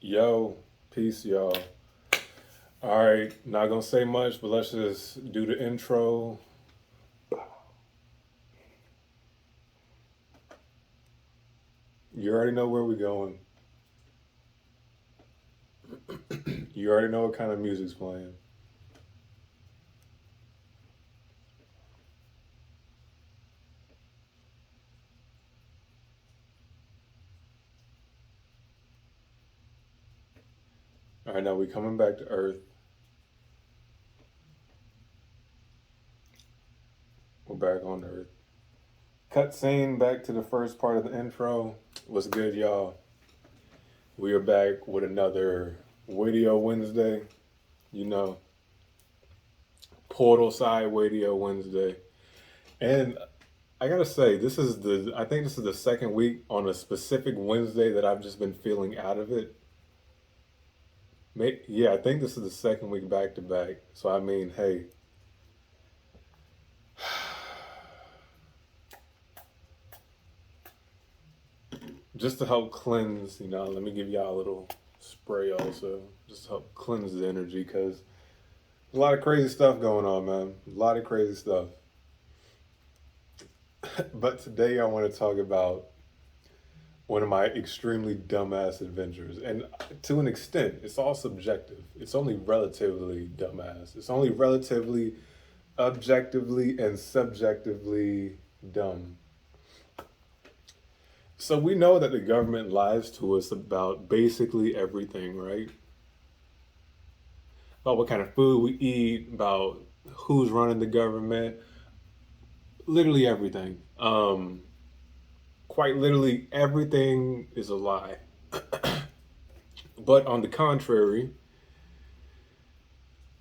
Yo, peace, y'all. All right, not gonna say much, but let's just do the intro. You already know where we're going. You already know what kind of music's playing. All right, now we're coming back to Earth. We're back on Earth. Cut scene back to the first part of the intro. What's good, y'all? We are back with another WayyDio Wednesday. You know, portal side WayyDio Wednesday. And I gotta say, I think this is the second week on a specific Wednesday that I've just been feeling out of it. Yeah, I think this is the second week back to back. So I mean, hey, just to help cleanse, let me give y'all a little spray also, just to help cleanse the energy because a lot of crazy stuff going on, man. A lot of crazy stuff. But today I want to talk about one of my extremely dumbass adventures. And to an extent, it's all subjective. It's only relatively dumbass. It's only relatively objectively and subjectively dumb. So we know that the government lies to us about basically everything, right? About what kind of food we eat, about who's running the government, literally everything. Quite literally everything is a lie. But on the contrary,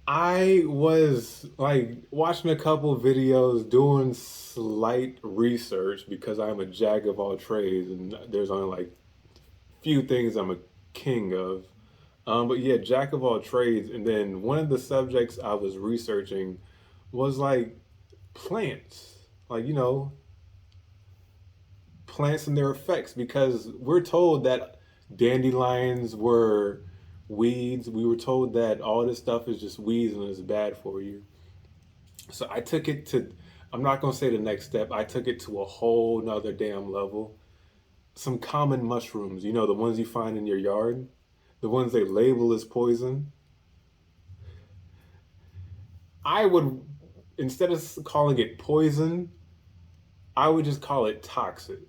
I was like watching a couple of videos, doing slight research because I'm a jack of all trades, and there's only like few things I'm a king of. But yeah, jack of all trades. And then one of the subjects I was researching was like plants, like plants and their effects, because we're told that dandelions were weeds. We were told that all this stuff is just weeds and it's bad for you. So I took it to, I'm not going to say the next step, I took it to a whole nother damn level. Some common mushrooms, the ones you find in your yard, the ones they label as poison. I would, instead of calling it poison, I would just call it toxic.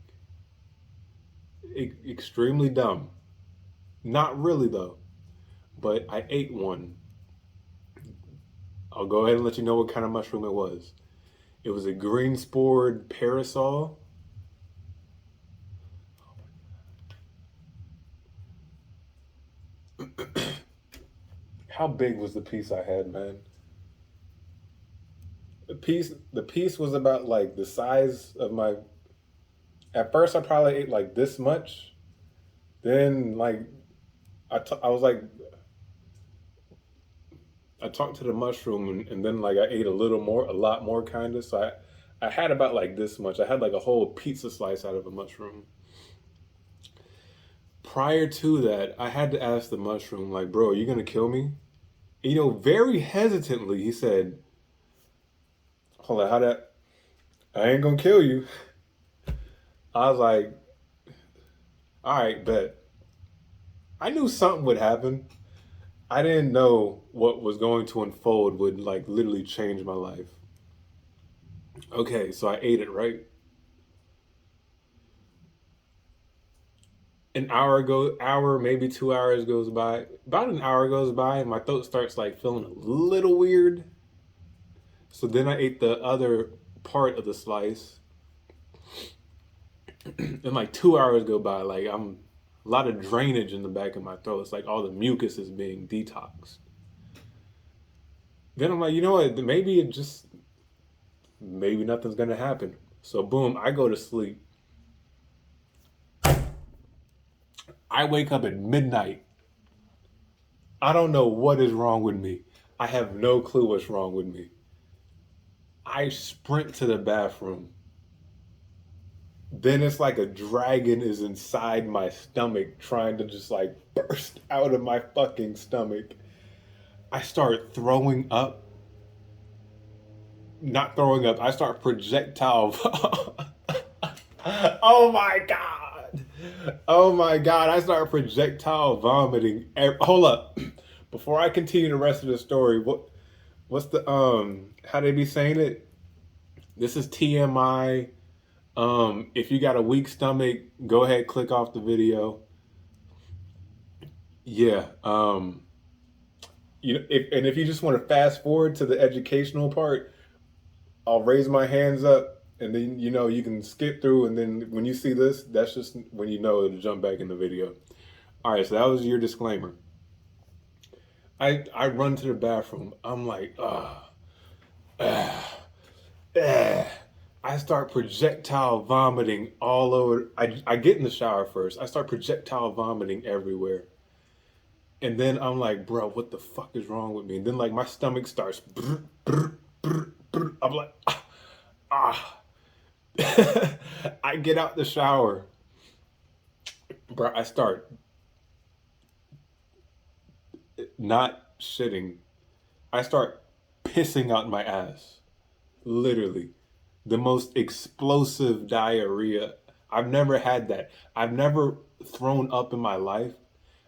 Extremely dumb. Not really, though. But I ate one. I'll go ahead and let you know what kind of mushroom it was. It was a green spored parasol. How big was the piece I had, man? The piece was about like the size of my. At first, I probably ate like this much. Then, like, I was like, I talked to the mushroom, and then like I ate a lot more, kind of. So I had about like this much. I had like a whole pizza slice out of a mushroom. Prior to that, I had to ask the mushroom, like, bro, are you gonna kill me? Very hesitantly, he said, hold on, how that? I ain't gonna kill you. I was like, all right, bet. I knew something would happen. I didn't know what was going to unfold would like literally change my life. Okay, so I ate it, right? An hour, maybe 2 hours goes by. About an hour goes by, and my throat starts like feeling a little weird. So then I ate the other part of the slice, and like 2 hours go by. Like I'm a lot of drainage in the back of my throat. It's like all the mucus is being detoxed. Then I'm like, you know what? Maybe nothing's gonna happen. So boom, I go to sleep. I wake up at midnight. I don't know what is wrong with me. I have no clue what's wrong with me. I sprint to the bathroom. Then it's like a dragon is inside my stomach trying to just like burst out of my fucking stomach. I start throwing up. Not throwing up. I start projectile. Oh my god. Oh my god. I start projectile vomiting. Hold up. Before I continue the rest of the story, what's the how they be saying it? This is TMI. If you got a weak stomach, go ahead, click off the video. Yeah. If you just want to fast forward to the educational part, I'll raise my hands up, and then you can skip through, and then when you see this, that's just when you know to jump back in the video. All right, so that was your disclaimer. I run to the bathroom. I'm like, I start projectile vomiting all over. I get in the shower first. I start projectile vomiting everywhere. And then I'm like, bro, what the fuck is wrong with me? And then like my stomach starts. I'm like, ah. I get out the shower. Bro, I start not shitting. I start pissing out my ass. Literally. The most explosive diarrhea. I've never had that. I've never thrown up in my life.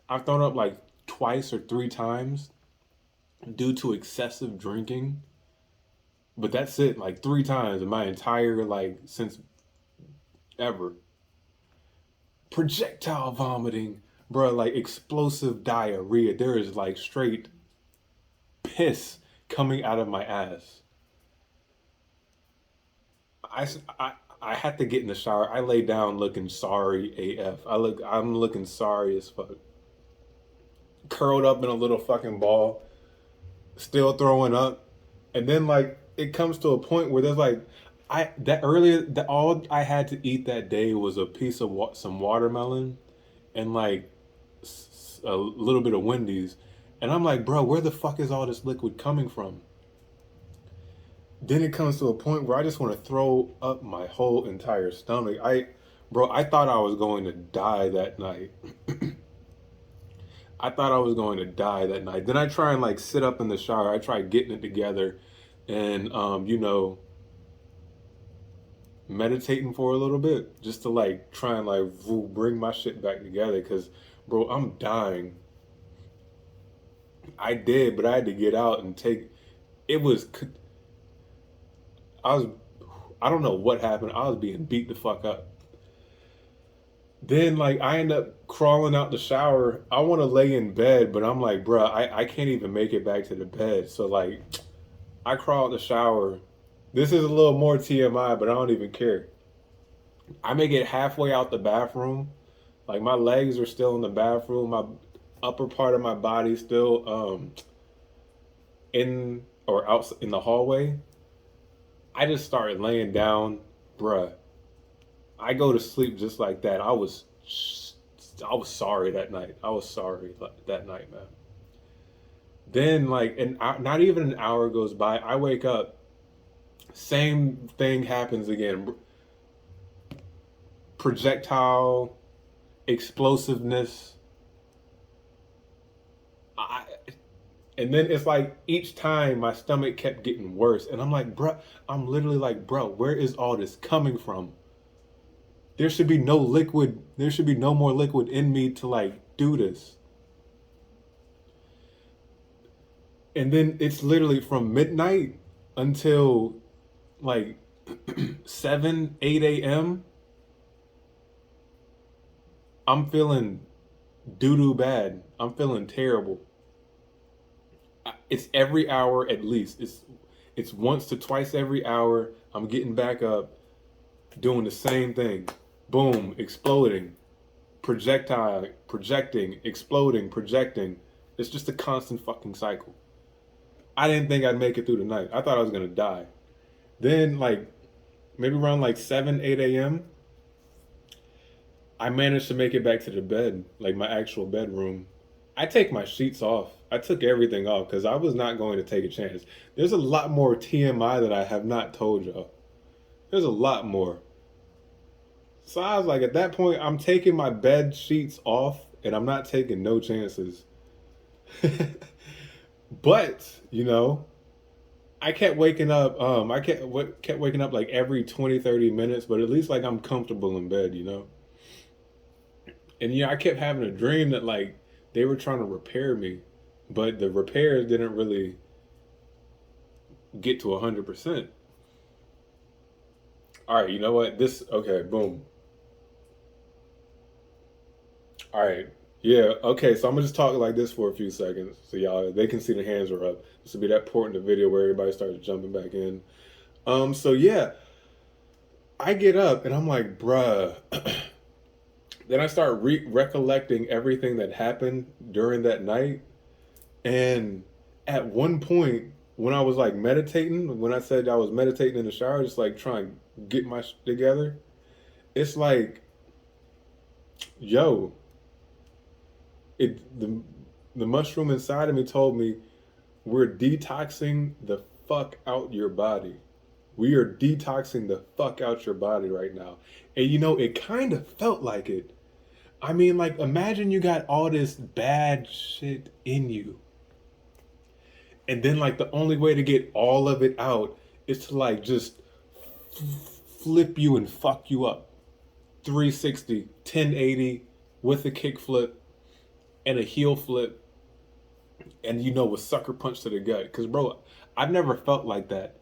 I've thrown up like twice or 3 times due to excessive drinking. But that's it, like 3 times in my entire, like, since ever. Projectile vomiting, bro, like explosive diarrhea. There is like straight piss coming out of my ass. I had to get in the shower. I lay down looking sorry AF. I'm looking sorry as fuck. Curled up in a little fucking ball, still throwing up. And then like it comes to a point where there's like all I had to eat that day was a piece of some watermelon and like a little bit of Wendy's. And I'm like, bro, where the fuck is all this liquid coming from? Then it comes to a point where I just want to throw up my whole entire stomach. I thought I was going to die that night. I thought I was going to die that night. Then I try and like sit up in the shower. I try getting it together and, meditating for a little bit just to like try and like bring my shit back together. Cause bro, I'm dying. I did, but I had to get out and take, it was, I was, I don't know what happened. I was being beat the fuck up. Then like I end up crawling out the shower. I want to lay in bed, but I'm like, bruh, I can't even make it back to the bed. So like I crawl out the shower. This is a little more TMI, but I don't even care. I make it halfway out the bathroom. Like my legs are still in the bathroom. My upper part of my body still in or out in the hallway. I just started laying down, bruh. I go to sleep just like that. I was sorry that night. I was sorry that night, man. Then like not even an hour goes by. I wake up. Same thing happens again. Projectile explosiveness. And then it's like each time my stomach kept getting worse, and I'm like, bro, I'm literally like, bro, where is all this coming from? There should be no liquid. There should be no more liquid in me to like do this. And then it's literally from midnight until like 7, 8 a.m. I'm feeling doo-doo bad. I'm feeling terrible. It's every hour at least. It's once to twice every hour. I'm getting back up, doing the same thing. Boom, exploding, projectile, projecting, exploding, projecting. It's just a constant fucking cycle. I didn't think I'd make it through the night. I thought I was gonna die. Then like maybe around like 7, 8 a.m. I managed to make it back to the bed, like my actual bedroom. I take my sheets off. I took everything off because I was not going to take a chance. There's a lot more TMI that I have not told y'all. There's a lot more. So I was like, at that point, I'm taking my bed sheets off and I'm not taking no chances. But, I kept waking up. I kept waking up like every 20, 30 minutes, but at least like I'm comfortable in bed. And I kept having a dream that like they were trying to repair me, but the repairs didn't really get to 100%. All right, you know what? Okay, boom. All right. Yeah, okay, so I'm gonna just talk like this for a few seconds so y'all they can see the hands are up. This will be that point in the video where everybody starts jumping back in. So yeah, I get up and I'm like, bruh. Then I start recollecting everything that happened during that night. And at one point, when I was like meditating, when I said I was meditating in the shower, just like trying to get my together, it's like, yo, the mushroom inside of me told me we're detoxing the fuck out your body. We are detoxing the fuck out your body right now. And it kind of felt like it. I mean, like, imagine you got all this bad shit in you. And then, like, the only way to get all of it out is to, like, just flip you and fuck you up. 360, 1080 with a kick flip and a heel flip. And, with sucker punch to the gut. Because, bro, I've never felt like that.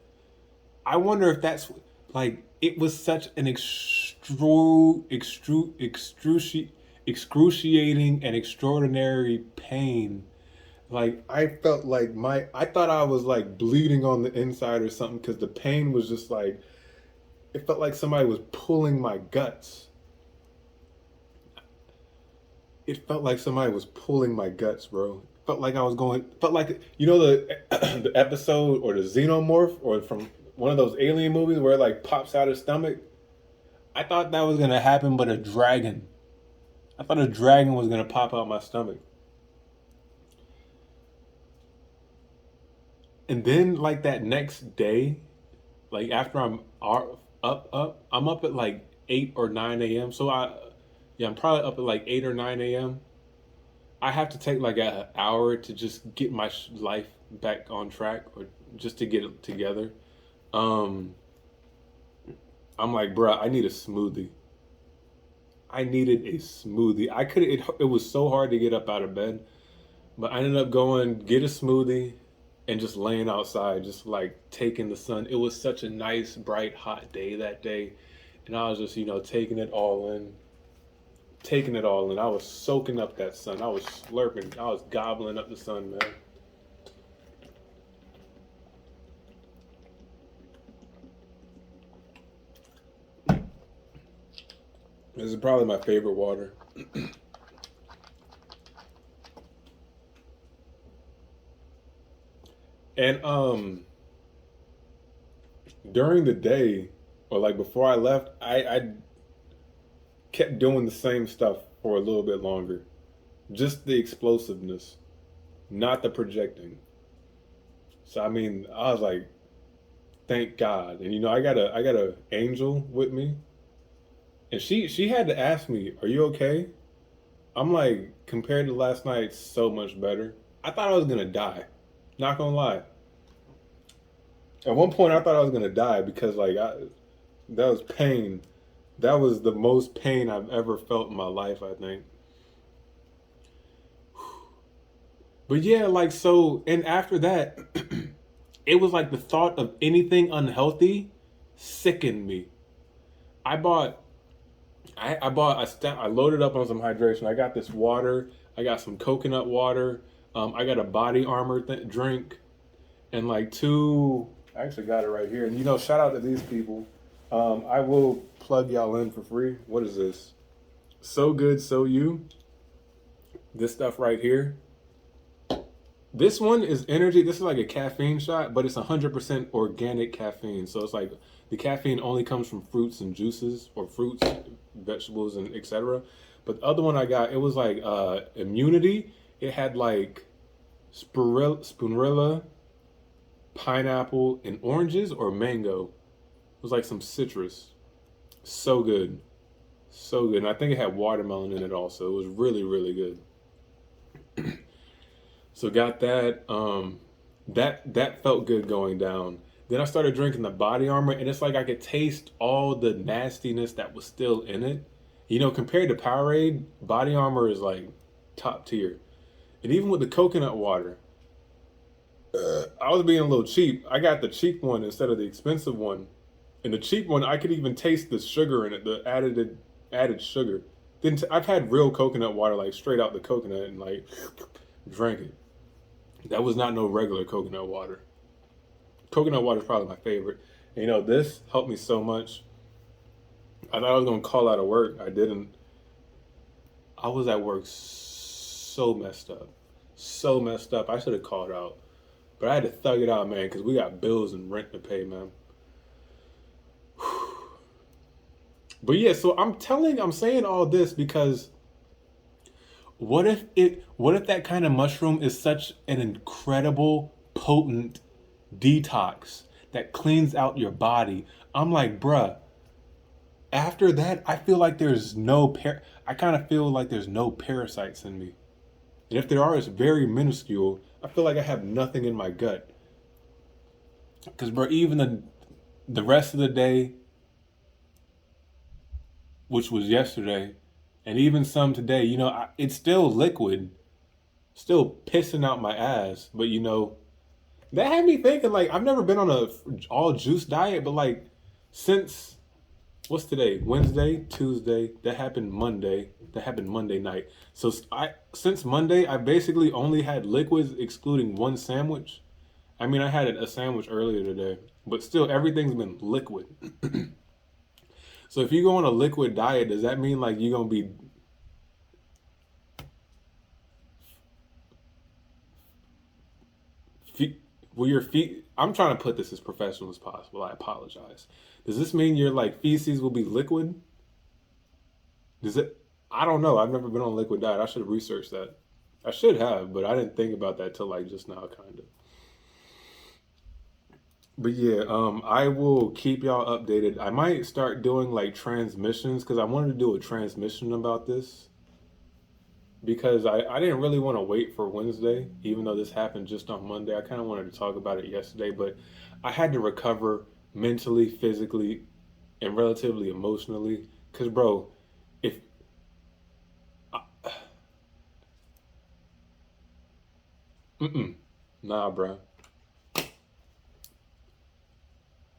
I wonder if that's, like, it was such an excruciating and extraordinary pain. Like, I felt like I thought I was like bleeding on the inside or something because the pain was just like, it felt like somebody was pulling my guts. It felt like somebody was pulling my guts, bro. Felt like, the episode or the xenomorph or from one of those alien movies where it like pops out his stomach. I thought that was going to happen, but a dragon. I thought a dragon was going to pop out my stomach. And then, like, that next day, like, after I'm I'm up at like 8 or 9 a.m. So I'm probably up at like 8 or 9 a.m. I have to take like an hour to just get my life back on track or just to get it together. Um, I'm like, bruh, I need a smoothie. I needed a smoothie. It was so hard to get up out of bed, but I ended up going get a smoothie and just laying outside, just like taking the sun. It was such a nice, bright, hot day that day. And I was just, taking it all in. Taking it all in. I was soaking up that sun. I was slurping. I was gobbling up the sun, man. This is probably my favorite water. And during the day, or like before I left, I kept doing the same stuff for a little bit longer. Just the explosiveness, not the projecting. So I mean, I was like, thank God. And I got a angel with me, and she had to ask me, "Are you okay?" I'm like, compared to last night, so much better. I thought I was gonna die. Not gonna lie. At one point, I thought I was gonna die because that was pain. That was the most pain I've ever felt in my life, I think. But yeah, like so, and after that, it was like the thought of anything unhealthy sickened me. I bought, I loaded up on some hydration. I got this water. I got some coconut water. I got a body armor drink, and like two. I actually got it right here. And shout out to these people. I will plug y'all in for free. What is this? So Good, So You. This stuff right here. This one is energy. This is like a caffeine shot, but it's 100% organic caffeine. So it's like the caffeine only comes from fruits and juices or fruits, vegetables, and etc. But the other one I got, it was like immunity. It had like spirulina, pineapple, and oranges or mango. It was like some citrus. So good. So good. And I think it had watermelon in it also. It was really, really good. So got that. That felt good going down. Then I started drinking the body armor, and it's like I could taste all the nastiness that was still in it. You know, compared to Powerade, body armor is like top tier. And even with the coconut water, I was being a little cheap. I got the cheap one instead of the expensive one. And the cheap one, I could even taste the sugar in it, the added sugar. Then I've had real coconut water, like straight out the coconut, and like drank it. That was not no regular coconut water. Coconut water is probably my favorite. And, you know, this helped me so much. I thought I was gonna call out of work. I didn't. I was at work so messed up, so messed up. I should have called out, but I had to thug it out, man, because we got bills and rent to pay, man. But yeah, so I'm saying all this because what if that kind of mushroom is such an incredible, potent detox that cleans out your body? I'm like, bruh, after that, I feel like I kind of feel like there's no parasites in me. And if there are, it's very minuscule. I feel like I have nothing in my gut. Because, bro, even the rest of the day, which was yesterday, and even some today, you know, it's still liquid, still pissing out my ass. But, you know, that had me thinking, like, I've never been on a all juice diet, but, like, since, what's today? Wednesday, Tuesday, that happened Monday. That happened Monday night. So since Monday, I basically only had liquids excluding one sandwich. I mean, I had a sandwich earlier today, but still everything's been liquid. So if you go on a liquid diet, does that mean like you're gonna be will your feet? I'm trying to put this as professional as possible. I apologize. Does this mean your like feces will be liquid? Does it? I don't know. I've never been on a liquid diet. I should have researched that. I should have, but I didn't think about that till like just now, kind of. But yeah, I will keep y'all updated. I might start doing like transmissions because I wanted to do a transmission about this because I didn't really want to wait for Wednesday, even though this happened just on Monday. I kind of wanted to talk about it yesterday, but I had to recover mentally, physically, and relatively emotionally. Because, bro, if nah, bro,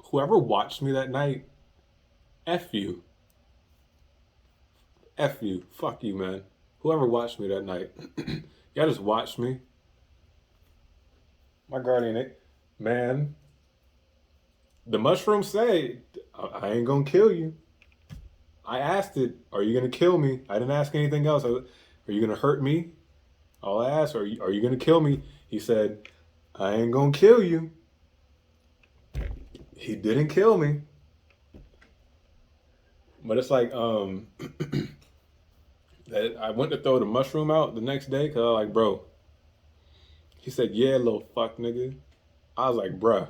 whoever watched me that night, F you. F you. Fuck you, man. Whoever watched me that night, y'all just watched me. My guardian, man, the mushroom said, I ain't gonna kill you. I asked it, are you gonna kill me? I didn't ask anything else. Are you gonna hurt me? All I asked, are you gonna kill me? He said, I ain't gonna kill you. He didn't kill me. But it's like, I went to throw the mushroom out the next day because I was like, bro. He said, yeah, little fuck nigga. I was like, bruh,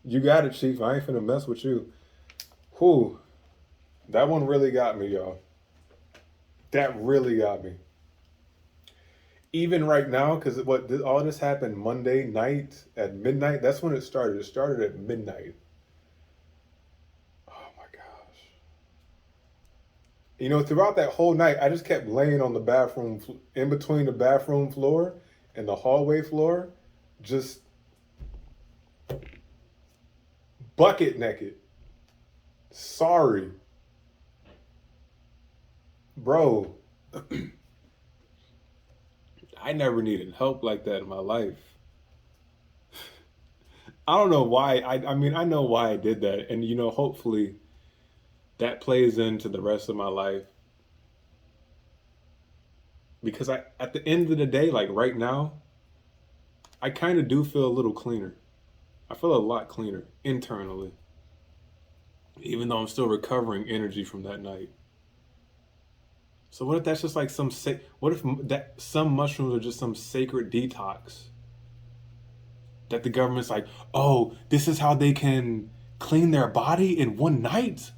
you got it, Chief. I ain't finna mess with you. Whew. That one really got me, y'all. That really got me. Even right now, because all this happened Monday night at midnight. That's when it started. It started at midnight. Oh my gosh. You know, throughout that whole night, I just kept laying on the bathroom, in between the bathroom floor and the hallway floor, just bucket naked. Sorry. Bro, I never needed help like that in my life. I don't know why. I mean, I know why I did that. And, you know, hopefully that plays into the rest of my life. Because at the end of the day, like right now, I kind of do feel a little cleaner. I feel a lot cleaner internally. Even though I'm still recovering energy from that night. So what if that's just like what if that some mushrooms are just some sacred detox that the government's like, oh, this is how they can clean their body in one night?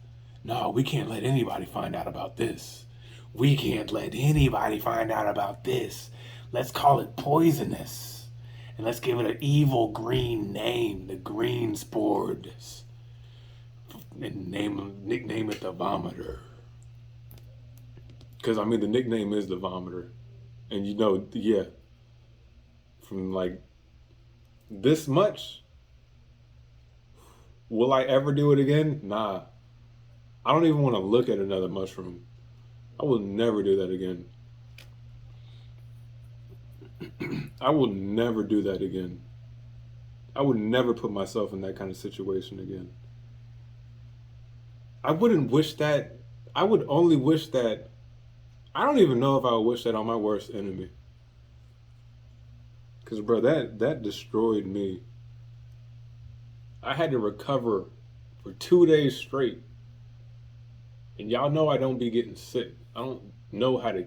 No, we can't let anybody find out about this. We can't let anybody find out about this. Let's call it poisonous. And let's give it an evil green name, the green spores. And nickname it the vomiter. Because, I mean, the nickname is the vomiter. And you know, yeah, from like this much, will I ever do it again? Nah. I don't even want to look at another mushroom. I will never do that again. I will never do that again. I would never put myself in that kind of situation again. I wouldn't wish that. I would only wish that. I don't even know if I would wish that on my worst enemy. Because, bro, that destroyed me. I had to recover for 2 days straight. And y'all know I don't be getting sick. I don't know how to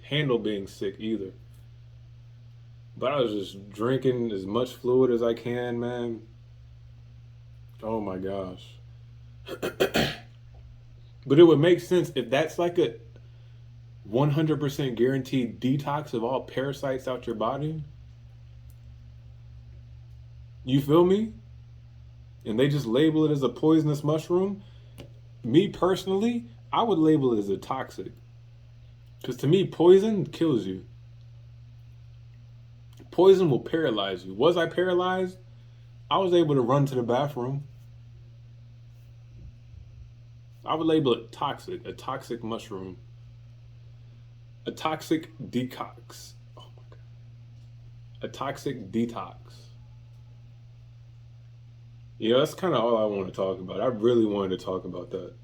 handle being sick either. But I was just drinking as much fluid as I can, man. Oh my gosh. But it would make sense if that's like a 100% guaranteed detox of all parasites out your body. You feel me? And they just label it as a poisonous mushroom. Me personally, I would label it as a toxic. Because to me, poison kills you. Poison will paralyze you. Was I paralyzed? I was able to run to the bathroom. I would label it toxic, a toxic mushroom. A toxic detox. Oh my God. A toxic detox. Yeah, that's kind of all I want to talk about. I really wanted to talk about that.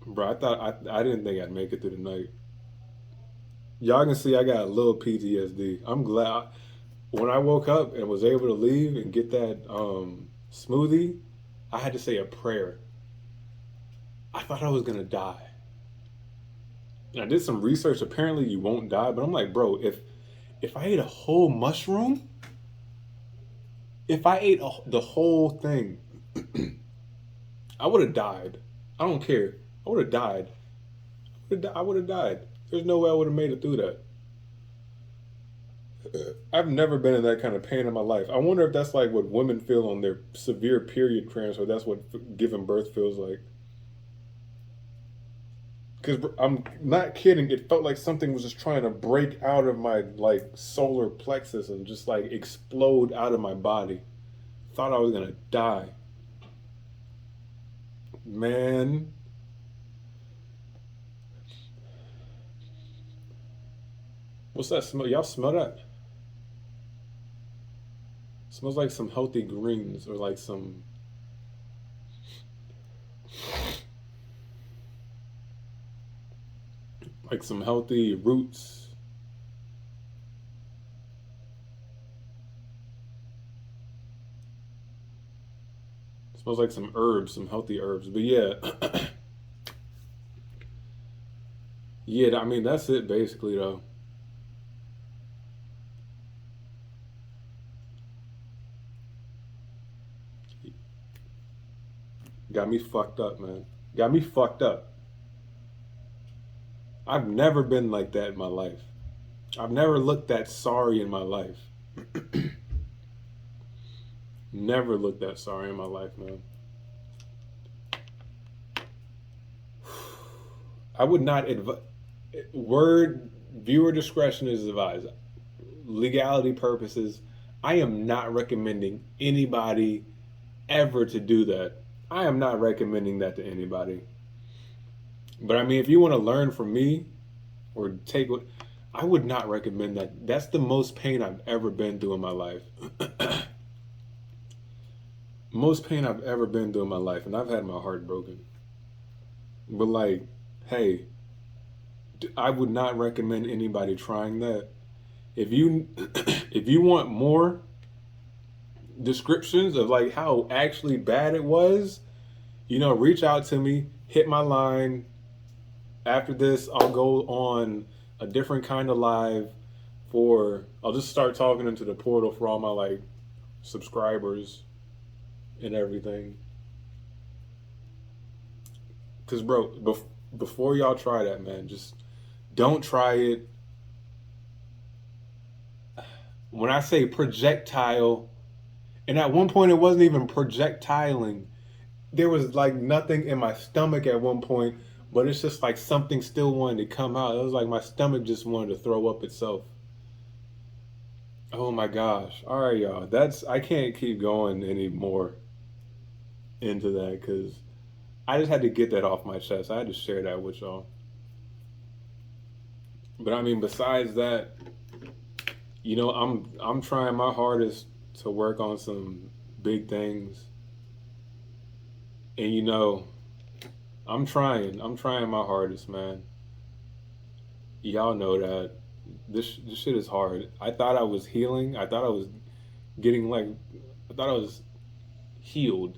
Bro, I didn't think I'd make it through the night. Y'all can see I got a little PTSD. I'm glad when I woke up and was able to leave and get that smoothie, I had to say a prayer. I thought I was gonna die. And I did some research. Apparently, you won't die. But I'm like, bro, if I ate a whole mushroom, if I ate the whole thing, I would have died. I don't care. I would have died. I would have died. There's no way I would have made it through that. I've never been in that kind of pain in my life. I wonder if that's like what women feel on their severe period cramps, or that's what giving birth feels like. Because I'm not kidding. It felt like something was just trying to break out of my like solar plexus and just like explode out of my body. Thought I was gonna die. Man. What's that smell? Y'all smell that? Smells like some healthy greens or like some healthy roots. Smells like some herbs, some healthy herbs. But yeah. Yeah, I mean that's it basically though. Got me fucked up, man. Got me fucked up. I've never been like that in my life. I've never looked that sorry in my life. Never looked that sorry in my life, man. I would not advise. Viewer discretion is advised. Legality purposes, I am not recommending anybody ever to do that. I am not recommending that to anybody. But I mean, if you want to learn from me or take what, I would not recommend that. That's the most pain I've ever been through in my life. Most pain I've ever been through in my life, and I've had my heart broken. But like, hey, I would not recommend anybody trying that. If you if you want more descriptions of like how actually bad it was, reach out to me, hit my line. After this, I'll go on a different kind of live I'll just start talking into the portal for all my like subscribers and everything. Cause bro, before y'all try that, man, just don't try it. When I say projectile, and at one point it wasn't even projectiling. There was like nothing in my stomach at one point, but it's just like something still wanted to come out. It was like my stomach just wanted to throw up itself. Oh my gosh. All right, y'all. I can't keep going anymore into that because I just had to get that off my chest. I had to share that with y'all. But I mean, besides that, I'm trying my hardest to work on some big things. And I'm trying. I'm trying my hardest, man. Y'all know that this shit is hard. I thought I was healing. I thought I was getting like I thought I was healed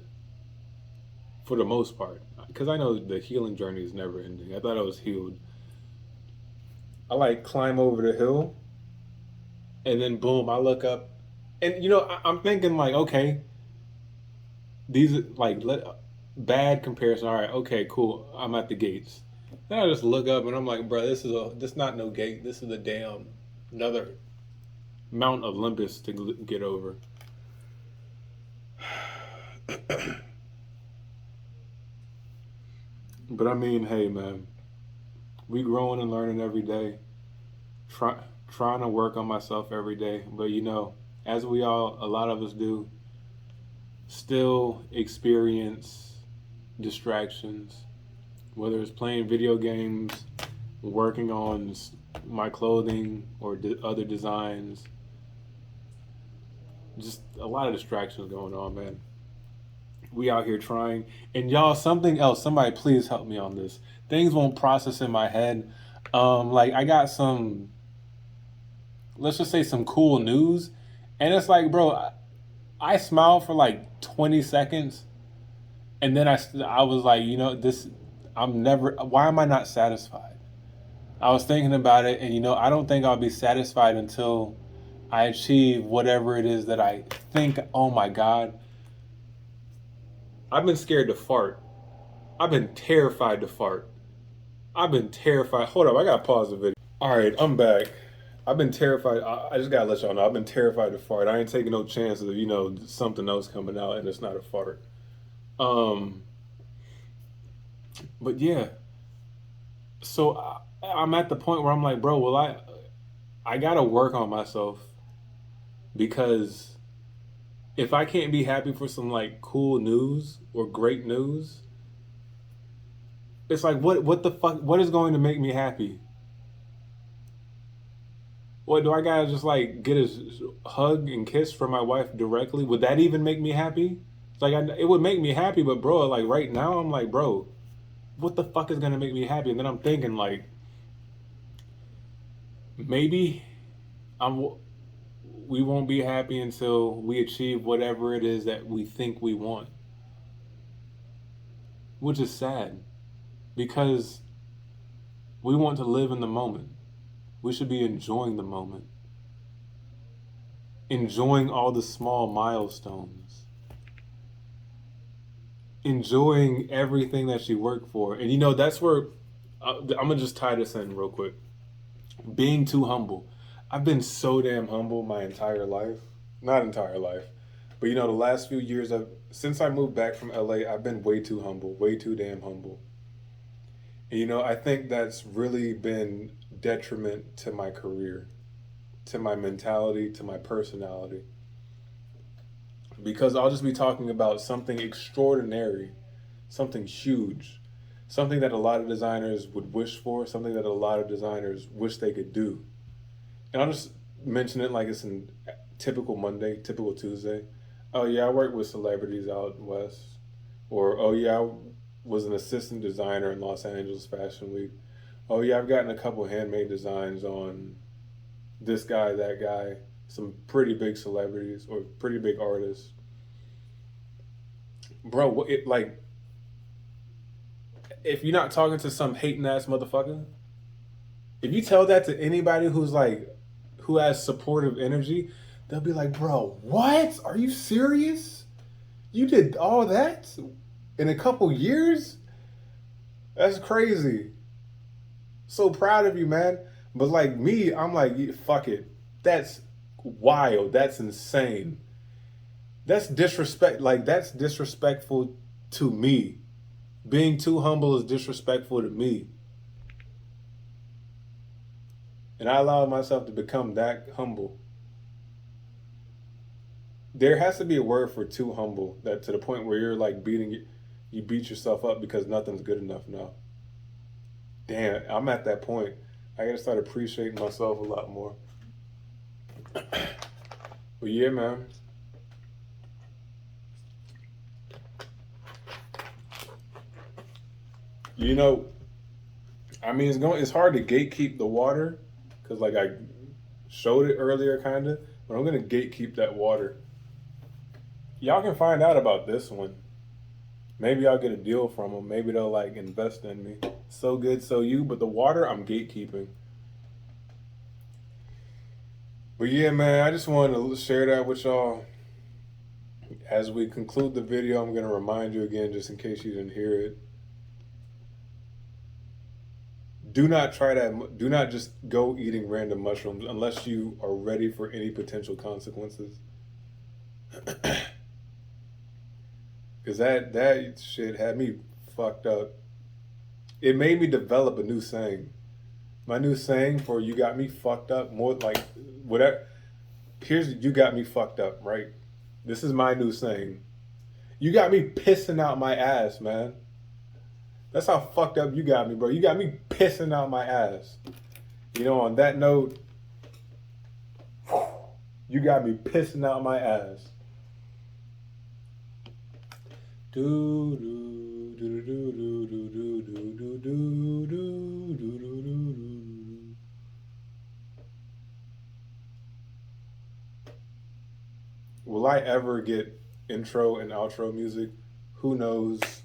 for the most part because I know the healing journey is never ending. I thought I was healed. I like climb over the hill and then boom, I look up and I'm thinking like, okay, these are like bad comparison. All right, okay, cool. I'm at the gates. Then I just look up and I'm like, bro, this not no gate. This is a damn another Mount Olympus to get over. But I mean, hey man, we growing and learning every day. Try, trying to work on myself every day. But as a lot of us do, still experience distractions, whether it's playing video games, working on my clothing or other designs. Just a lot of distractions going on, man. We out here trying. And y'all, something else. Somebody please help me on this. Things won't process in my head. Like I got some, let's just say some cool news. And it's like, bro, I smiled for like 20 seconds. And then I was like, why am I not satisfied? I was thinking about it and I don't think I'll be satisfied until I achieve whatever it is that I think, oh my God. I've been scared to fart. I've been terrified to fart. I've been terrified. Hold up, I gotta pause the video. All right, I'm back. I've been terrified. I just gotta let y'all know. I've been terrified to fart. I ain't taking no chances of something else coming out and it's not a fart. But yeah. So I'm at the point where I'm like, bro, well, I gotta work on myself because if I can't be happy for some like cool news or great news, it's like what the fuck? What is going to make me happy? What do I gotta just like get a hug and kiss from my wife directly? Would that even make me happy? It's like it would make me happy, but bro, like right now I'm like, bro, what the fuck is gonna make me happy? And then I'm thinking like, maybe we won't be happy until we achieve whatever it is that we think we want, which is sad because we want to live in the moment. We should be enjoying the moment, enjoying all the small milestones, enjoying everything that you work for. And that's where I'm gonna just tie this in real quick. Being too humble. I've been so damn humble my entire life. Not entire life, but the last few years since I moved back from LA, I've been way too humble, way too damn humble. And I think that's really been detriment to my career, to my mentality, to my personality. Because I'll just be talking about something extraordinary, something huge, something that a lot of designers would wish for, something that a lot of designers wish they could do. And I'll just mention it like it's a typical Monday, typical Tuesday. Oh yeah, I work with celebrities out west. Or oh yeah, I was an assistant designer in Los Angeles Fashion Week. Oh yeah, I've gotten a couple handmade designs on this guy, that guy, some pretty big celebrities or pretty big artists. Bro, if you're not talking to some hating ass motherfucker, if you tell that to anybody who has supportive energy, they'll be like, bro, what? Are you serious? You did all that in a couple years? That's crazy. So proud of you, man. But like me, I'm like, fuck it. That's wild. That's insane. That's disrespect. Like, that's disrespectful to me. Being too humble is disrespectful to me. And I allowed myself to become that humble. There has to be a word for too humble, that to the point where you're like you beat yourself up because nothing's good enough now. Damn, I'm at that point. I gotta start appreciating myself a lot more. But yeah, man. You know, I mean, it's hard to gatekeep the water because like I showed it earlier, kind of. But I'm gonna gatekeep that water. Y'all can find out about this one. Maybe I'll get a deal from them. Maybe they'll like invest in me. So good, so you. But the water, I'm gatekeeping. But yeah, man, I just wanted to share that with y'all. As we conclude the video, I'm gonna remind you again, just in case you didn't hear it. Do not try that. Do not just go eating random mushrooms unless you are ready for any potential consequences. Because that shit had me fucked up. It made me develop a new saying. My new saying for "you got me fucked up" more like whatever. Here's "you got me fucked up," right? This is my new saying. You got me pissing out my ass, man. That's how fucked up you got me, bro. You got me pissing out my ass. You know, on that note, you got me pissing out my ass. Do do do do do do do do do do do do do do. Will I ever get intro and outro music? Who knows?